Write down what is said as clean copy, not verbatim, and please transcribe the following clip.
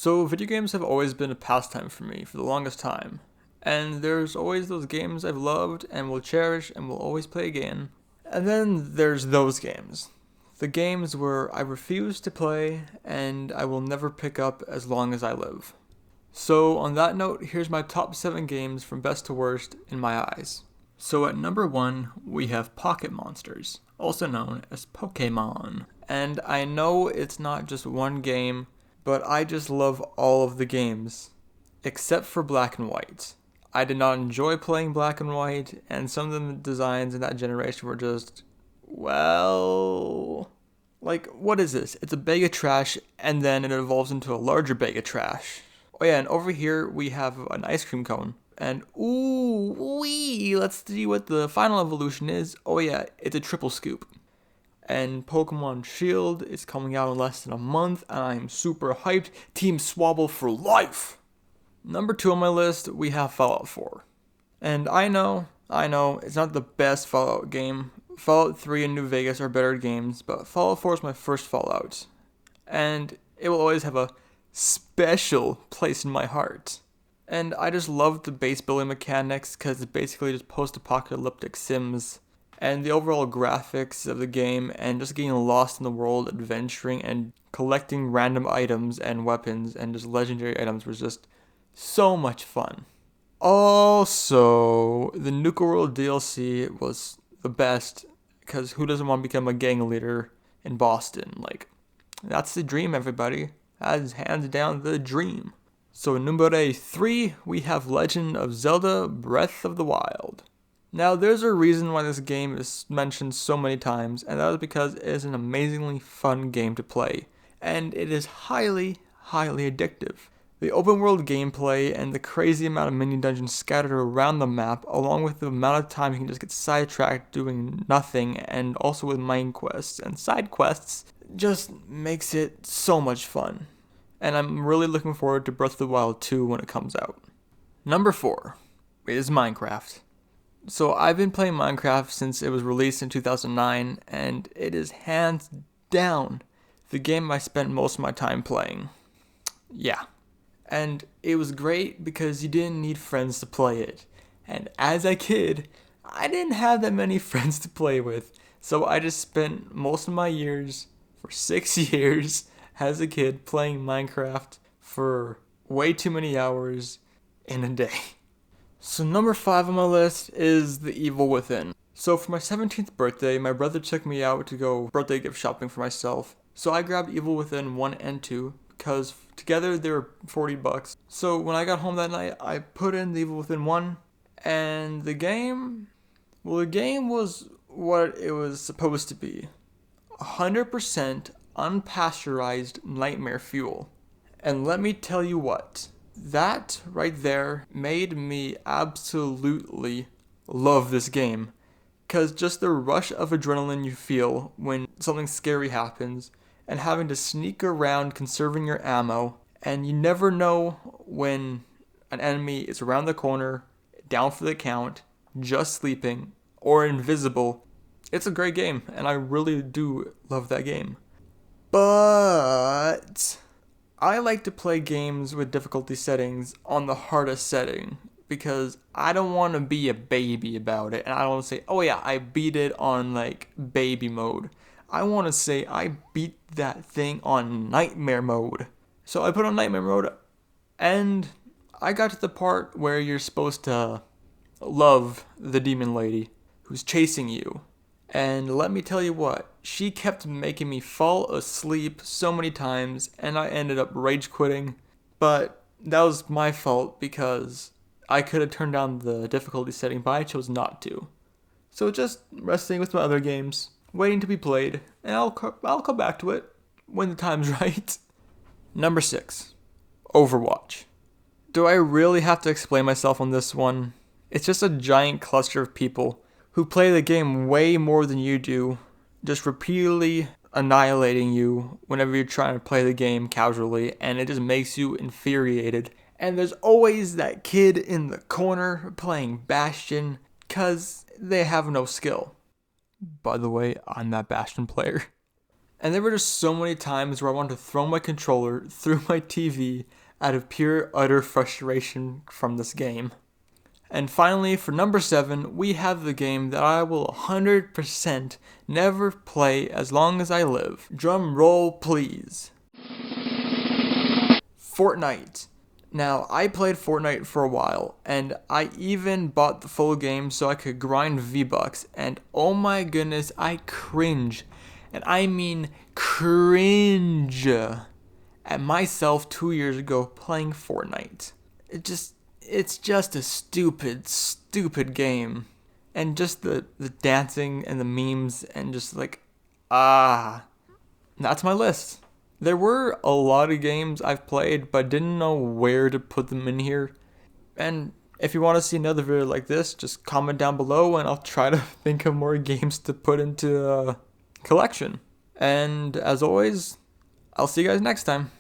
So, video games have always been a pastime for me for the longest time. And there's always those games I've loved and will cherish and will always play again. And then there's those games. The games where I refuse to play and I will never pick up as long as I live. So, on that note, here's my top 7 games from best to worst in my eyes. So, at number 1, we have Pocket Monsters, also known as Pokemon. And I know it's not just one game, but I just love all of the games, except for Black and White. I did not enjoy playing Black and White, and some of the designs in that generation were just, well, like, what is this? It's a bag of trash, and then it evolves into a larger bag of trash. Oh yeah, and over here we have an ice cream cone. And ooh wee, let's see what the final evolution is. Oh yeah, it's a triple scoop. And Pokemon Shield is coming out in less than a month, and I'm super hyped. Team Swabble for life! Number 2 on my list, we have Fallout 4. And I know, it's not the best Fallout game. Fallout 3 and New Vegas are better games, but Fallout 4 is my first Fallout. And it will always have a special place in my heart. And I just love the base building mechanics because it's basically just post-apocalyptic Sims. And the overall graphics of the game and just getting lost in the world, adventuring and collecting random items and weapons and just legendary items was just so much fun. Also, the Nuka World DLC was the best because who doesn't want to become a gang leader in Boston? Like, that's the dream, everybody. That is hands down the dream. So, number 3, we have Legend of Zelda Breath of the Wild. Now, there's a reason why this game is mentioned so many times, and that is because it is an amazingly fun game to play, and it is highly, highly addictive. The open world gameplay and the crazy amount of mini dungeons scattered around the map, along with the amount of time you can just get sidetracked doing nothing, and also with main quests and side quests, just makes it so much fun. And I'm really looking forward to Breath of the Wild 2 when it comes out. Number 4 is Minecraft. So I've been playing Minecraft since it was released in 2009, and it is hands down the game I spent most of my time playing. Yeah. And it was great because you didn't need friends to play it. And as a kid, I didn't have that many friends to play with. So I just spent most of my years, for 6 years, as a kid playing Minecraft for way too many hours in a day. So number 5 on my list is The Evil Within. So for my 17th birthday, my brother took me out to go birthday gift shopping for myself. So I grabbed Evil Within 1 and 2 because together they were $40. So when I got home that night, I put in The Evil Within 1 and the game was what it was supposed to be. 100% unpasteurized nightmare fuel. And let me tell you what. That right there made me absolutely love this game. Because just the rush of adrenaline you feel when something scary happens, and having to sneak around conserving your ammo, and you never know when an enemy is around the corner, down for the count, just sleeping, or invisible. It's a great game, and I really do love that game. But I like to play games with difficulty settings on the hardest setting because I don't want to be a baby about it, and I don't want to say, oh yeah, I beat it on like baby mode. I want to say I beat that thing on nightmare mode. So I put on nightmare mode, and I got to the part where you're supposed to love the demon lady who's chasing you. And let me tell you what, she kept making me fall asleep so many times, and I ended up rage quitting. But that was my fault because I could have turned down the difficulty setting, but I chose not to. So just resting with my other games, waiting to be played, and I'll come back to it when the time's right. Number 6, Overwatch. Do I really have to explain myself on this one? It's just a giant cluster of people who play the game way more than you do, just repeatedly annihilating you whenever you're trying to play the game casually, and it just makes you infuriated. And there's always that kid in the corner playing Bastion, cause they have no skill. By the way, I'm that Bastion player. And there were just so many times where I wanted to throw my controller through my TV out of pure, utter frustration from this game. And finally, for number 7, we have the game that I will 100% never play as long as I live. Drum roll, please. Fortnite. Now, I played Fortnite for a while, and I even bought the full game so I could grind V-Bucks, and oh my goodness, I cringe, and I mean cringe, at myself 2 years ago playing Fortnite. It's just a stupid game. And just the dancing and the memes and just like, that's my list. There were a lot of games I've played, but didn't know where to put them in here. And if you want to see another video like this, just comment down below and I'll try to think of more games to put into a collection. And as always, I'll see you guys next time.